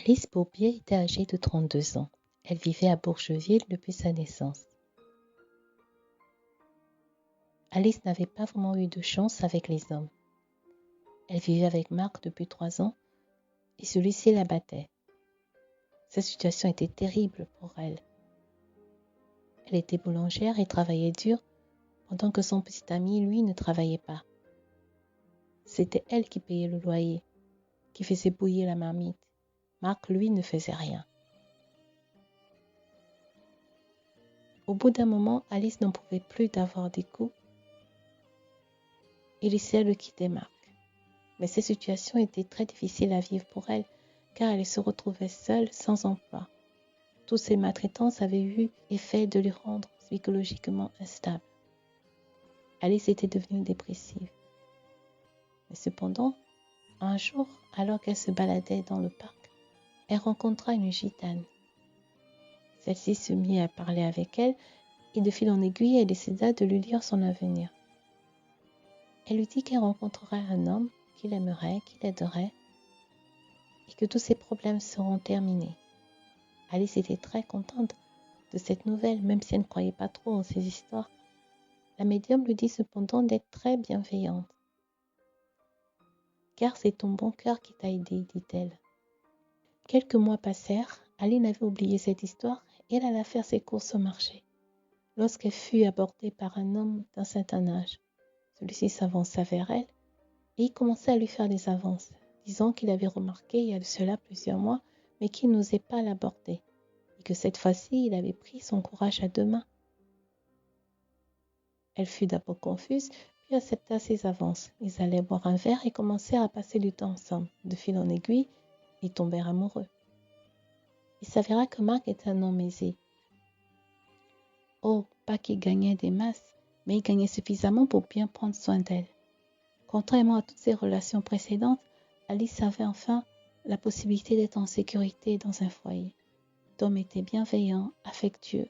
Alice Bourbier était âgée de 32 ans. Elle vivait à Bourgeville depuis sa naissance. Alice n'avait pas vraiment eu de chance avec les hommes. Elle vivait avec Marc depuis 3 ans et celui-ci la battait. Sa situation était terrible pour elle. Elle était boulangère et travaillait dur pendant que son petit ami, lui, ne travaillait pas. C'était elle qui payait le loyer, qui faisait bouillir la marmite. Marc, lui, ne faisait rien. Au bout d'un moment, Alice n'en pouvait plus d'avoir des coups et essayait de quitter Marc. Mais cette situation était très difficile à vivre pour elle, car elle se retrouvait seule, sans emploi. Toutes ces maltraitances avaient eu effet de lui rendre psychologiquement instable. Alice était devenue dépressive. Mais cependant, un jour, alors qu'elle se baladait dans le parc, elle rencontra une gitane. Celle-ci se mit à parler avec elle et de fil en aiguille, elle décida de lui dire son avenir. Elle lui dit qu'elle rencontrerait un homme qu'il aimerait, qu'il aiderait et que tous ses problèmes seront terminés. Alice était très contente de cette nouvelle, même si elle ne croyait pas trop en ces histoires. La médium lui dit cependant d'être très bienveillante. « Car c'est ton bon cœur qui t'a aidé, dit-elle. » Quelques mois passèrent, Aline avait oublié cette histoire et elle alla faire ses courses au marché. Lorsqu'elle fut abordée par un homme d'un certain âge, celui-ci s'avança vers elle et il commença à lui faire des avances, disant qu'il avait remarqué il y a de cela plusieurs mois, mais qu'il n'osait pas l'aborder, et que cette fois-ci, il avait pris son courage à 2 mains. Elle fut d'abord confuse, puis accepta ses avances. Ils allaient boire un verre et commencèrent à passer du temps ensemble. De fil en aiguille, ils tombèrent amoureux. Il s'avéra que Marc était un homme aisé. Oh, pas qu'il gagnait des masses, mais il gagnait suffisamment pour bien prendre soin d'elle. Contrairement à toutes ses relations précédentes, Alice avait enfin la possibilité d'être en sécurité dans un foyer. Tom était bienveillant, affectueux.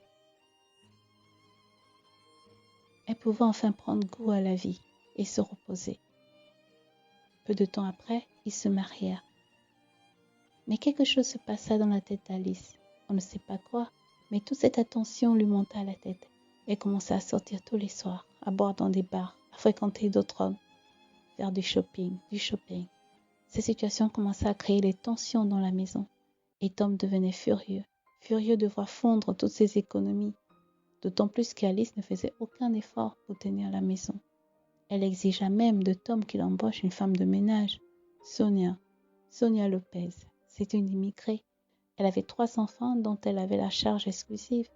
Elle pouvait enfin prendre goût à la vie et se reposer. Peu de temps après, ils se marièrent. Mais quelque chose se passa dans la tête d'Alice. On ne sait pas quoi, mais toute cette attention lui monta à la tête. Elle commença à sortir tous les soirs, à boire dans des bars, à fréquenter d'autres hommes, faire du shopping. Cette situation commença à créer des tensions dans la maison. Et Tom devenait furieux de voir fondre toutes ses économies, d'autant plus qu'Alice ne faisait aucun effort pour tenir la maison. Elle exigea même de Tom qu'il embauche une femme de ménage, Sonia Lopez. C'était une immigrée. Elle avait 3 enfants dont elle avait la charge exclusive.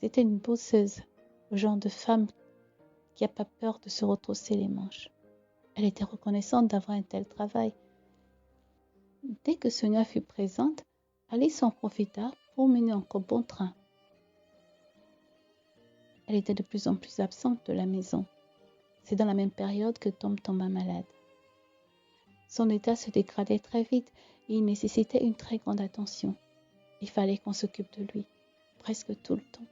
C'était une bosseuse, le genre de femme qui n'a pas peur de se retrousser les manches. Elle était reconnaissante d'avoir un tel travail. Dès que Sonia fut présente, Alice en profita pour mener encore bon train. Elle était de plus en plus absente de la maison. C'est dans la même période que Tom tomba malade. Son état se dégradait très vite et il nécessitait une très grande attention. Il fallait qu'on s'occupe de lui, presque tout le temps.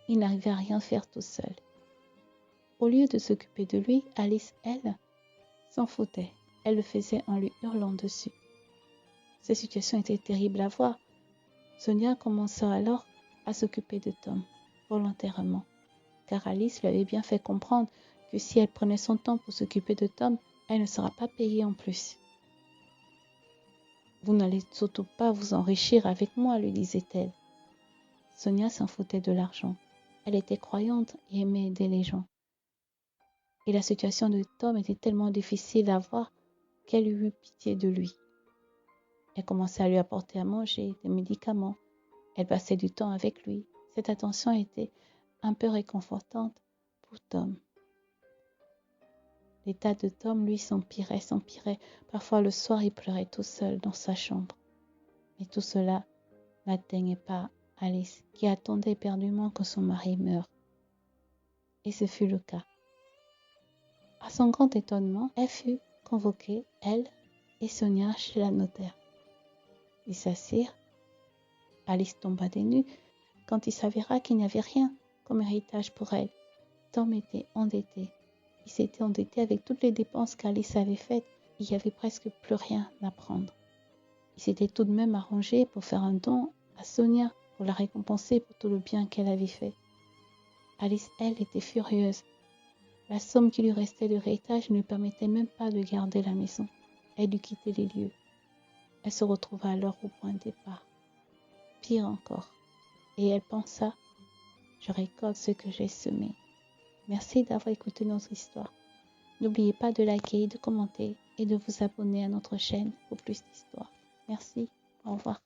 Il n'arrivait à rien faire tout seul. Au lieu de s'occuper de lui, Alice, elle, s'en foutait. Elle le faisait en lui hurlant dessus. Cette situation était terrible à voir. Sonia commença alors à s'occuper de Tom, volontairement, car Alice lui avait bien fait comprendre que si elle prenait son temps pour s'occuper de Tom, elle ne sera pas payée en plus. « Vous n'allez surtout pas vous enrichir avec moi, lui disait-elle. Sonia s'en foutait de l'argent. Elle était croyante et aimait aider les gens. Et la situation de Tom était tellement difficile à voir qu'elle eut pitié de lui. Elle commençait à lui apporter à manger, des médicaments. Elle passait du temps avec lui. Cette attention était un peu réconfortante pour Tom. L'état de Tom, lui, s'empirait. Parfois, le soir, il pleurait tout seul dans sa chambre. Mais tout cela n'atteignait pas Alice, qui attendait éperdument que son mari meure. Et ce fut le cas. À son grand étonnement, elle fut convoquée, elle et Sonia, chez la notaire. Ils s'assirent. Alice tomba des nues quand il s'avéra qu'il n'y avait rien comme héritage pour elle. Tom était endetté. Il s'était endetté avec toutes les dépenses qu'Alice avait faites, il n'y avait presque plus rien à prendre. Il s'était tout de même arrangé pour faire un don à Sonia pour la récompenser pour tout le bien qu'elle avait fait. Alice, elle, était furieuse. La somme qui lui restait de l'héritage ne lui permettait même pas de garder la maison. Elle dut quitter les lieux. Elle se retrouva alors au point de départ. Pire encore. Et elle pensa, je récolte ce que j'ai semé. Merci d'avoir écouté notre histoire. N'oubliez pas de liker, de commenter et de vous abonner à notre chaîne pour plus d'histoires. Merci. Au revoir.